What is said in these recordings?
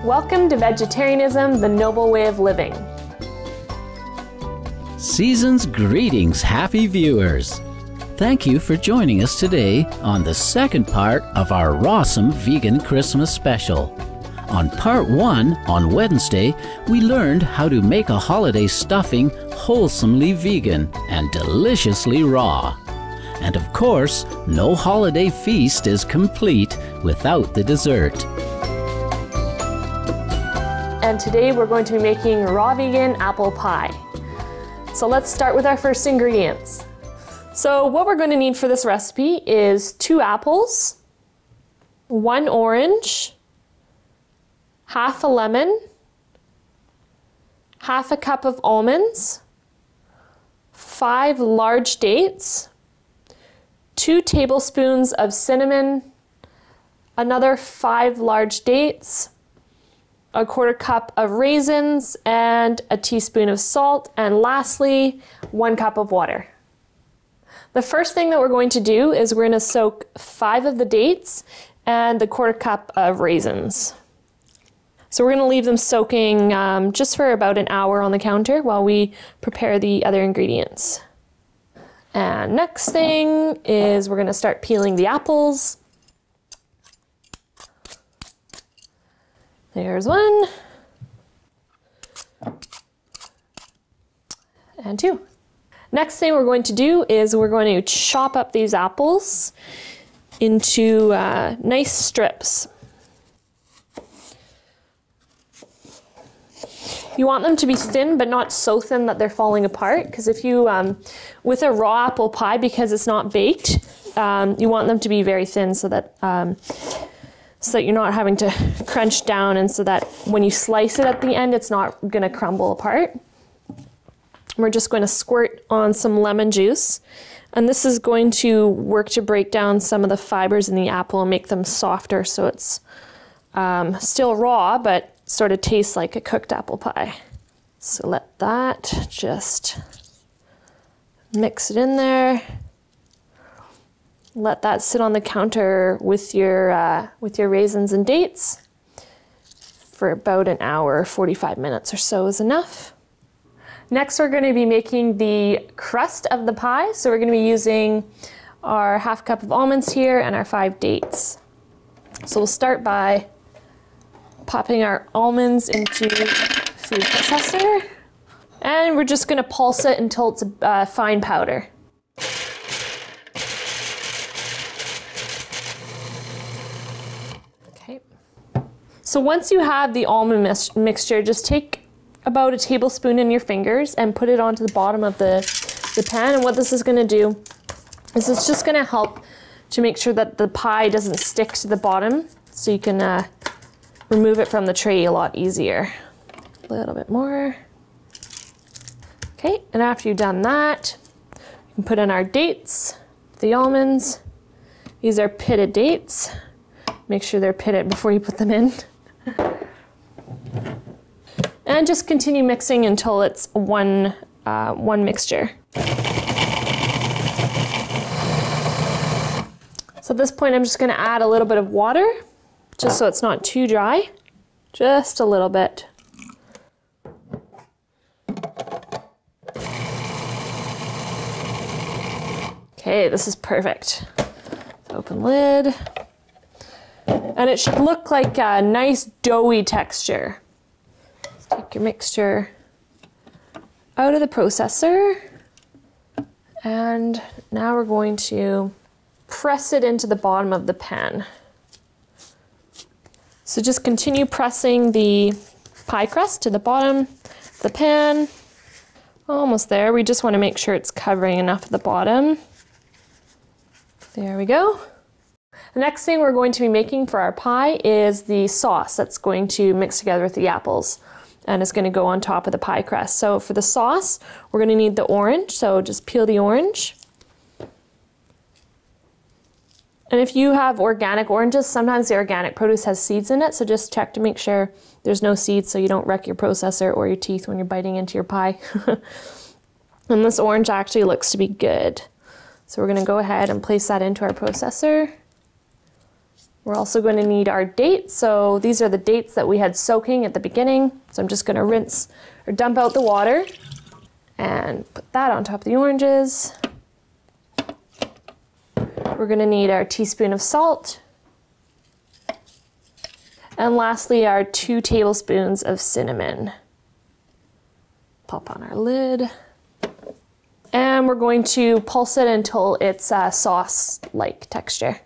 Welcome to Vegetarianism, the Noble Way of Living. Season's greetings, happy viewers. Thank you for joining us today on the second part of our Rawsome Vegan Christmas Special. On part 1, on Wednesday, we learned how to make a holiday stuffing wholesomely vegan and deliciously raw. And of course, no holiday feast is complete without the dessert. And today we're going to be making raw vegan apple pie. So let's start with our first ingredients. So what we're going to need for this recipe is 2 apples, 1 orange, half a lemon, half a cup of almonds, 5 large dates, 2 tablespoons of cinnamon, another 5 large dates, a 1/4 cup of raisins, and a teaspoon of salt, and lastly, 1 cup of water. The first thing that we're going to do is we're going to soak 5 of the dates and the 1/4 cup of raisins. So we're going to leave them soaking just for about an hour on the counter while we prepare the other ingredients. And next thing is we're going to start peeling the apples. There's 1 and 2. Next thing we're going to do is we're going to chop up these apples into nice strips. You want them to be thin, but not so thin that they're falling apart, because if you, with a raw apple pie, because it's not baked, you want them to be very thin so that you're not having to crunch down, and so that when you slice it at the end, it's not going to crumble apart. We're just going to squirt on some lemon juice, and this is going to work to break down some of the fibers in the apple and make them softer, so it's still raw, but sort of tastes like a cooked apple pie. So let that just mix it in there. Let that sit on the counter with your raisins and dates for about an hour, 45 minutes or so is enough. Next, we're going to be making the crust of the pie. So we're going to be using our 1/2 cup of almonds here and our 5 dates. So we'll start by popping our almonds into the food processor, and we're just going to pulse it until it's a fine powder. So once you have the almond mixture, just take about a tablespoon in your fingers and put it onto the bottom of the pan. And what this is going to do is it's just going to help to make sure that the pie doesn't stick to the bottom, so you can remove it from the tray a lot easier. A little bit more. Okay, and after you've done that, you can put in our dates, the almonds. These are pitted dates. Make sure they're pitted before you put them in. And just continue mixing until it's one mixture. So at this point, I'm just going to add a little bit of water, just so it's not too dry. Just a little bit. Okay, this is perfect. Open lid. And it should look like a nice doughy texture. Let's take your mixture out of the processor. And now we're going to press it into the bottom of the pan. So just continue pressing the pie crust to the bottom of the pan. Almost there. We just want to make sure it's covering enough of the bottom. There we go. The next thing we're going to be making for our pie is the sauce that's going to mix together with the apples, and it's going to go on top of the pie crust. So for the sauce, we're going to need the orange, so just peel the orange. And if you have organic oranges, sometimes the organic produce has seeds in it, so just check to make sure there's no seeds so you don't wreck your processor or your teeth when you're biting into your pie. And this orange actually looks to be good. So we're going to go ahead and place that into our processor. We're also going to need our dates. So these are the dates that we had soaking at the beginning. So I'm just going to rinse or dump out the water and put that on top of the oranges. We're going to need our teaspoon of salt. And lastly, our 2 tablespoons of cinnamon. Pop on our lid. And we're going to pulse it until it's a sauce-like texture.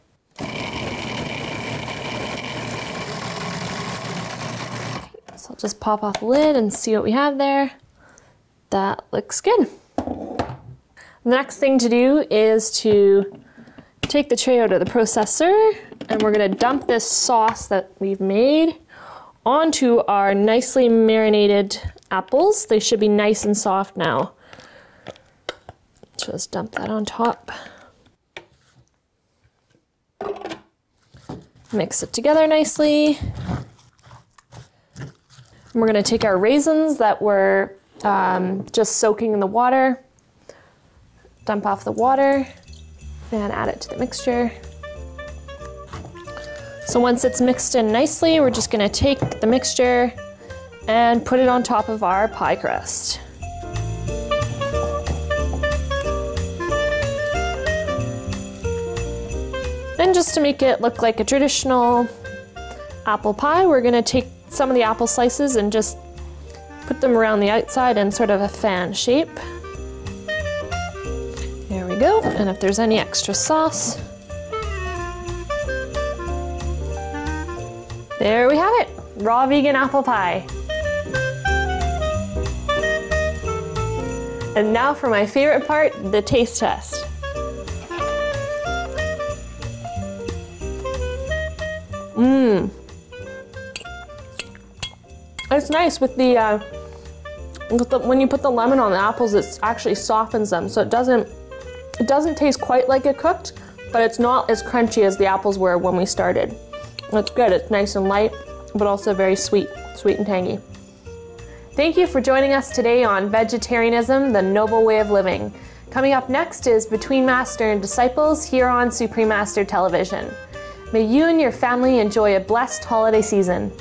So I'll just pop off the lid and see what we have there. That looks good. The next thing to do is to take the tray out of the processor, and we're going to dump this sauce that we've made onto our nicely marinated apples. They should be nice and soft now. Just dump that on top. Mix it together nicely. And we're going to take our raisins that were just soaking in the water, dump off the water, and add it to the mixture. So once it's mixed in nicely, we're just going to take the mixture and put it on top of our pie crust. Then just to make it look like a traditional apple pie, we're going to take some of the apple slices and just put them around the outside in sort of a fan shape. There we go. And if there's any extra sauce, there we have it, raw vegan apple pie. And now for my favorite part, the taste test. It's nice with the when you put the lemon on the apples, it actually softens them, so it doesn't taste quite like it cooked, but it's not as crunchy as the apples were when we started. It's good. It's nice and light, but also very sweet and tangy. Thank you for joining us today on Vegetarianism, the Noble Way of Living. Coming up next is Between Master and Disciples here on Supreme Master Television. May you and your family enjoy a blessed holiday season.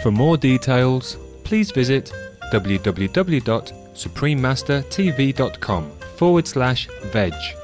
For more details, please visit www.suprememastertv.com/veg.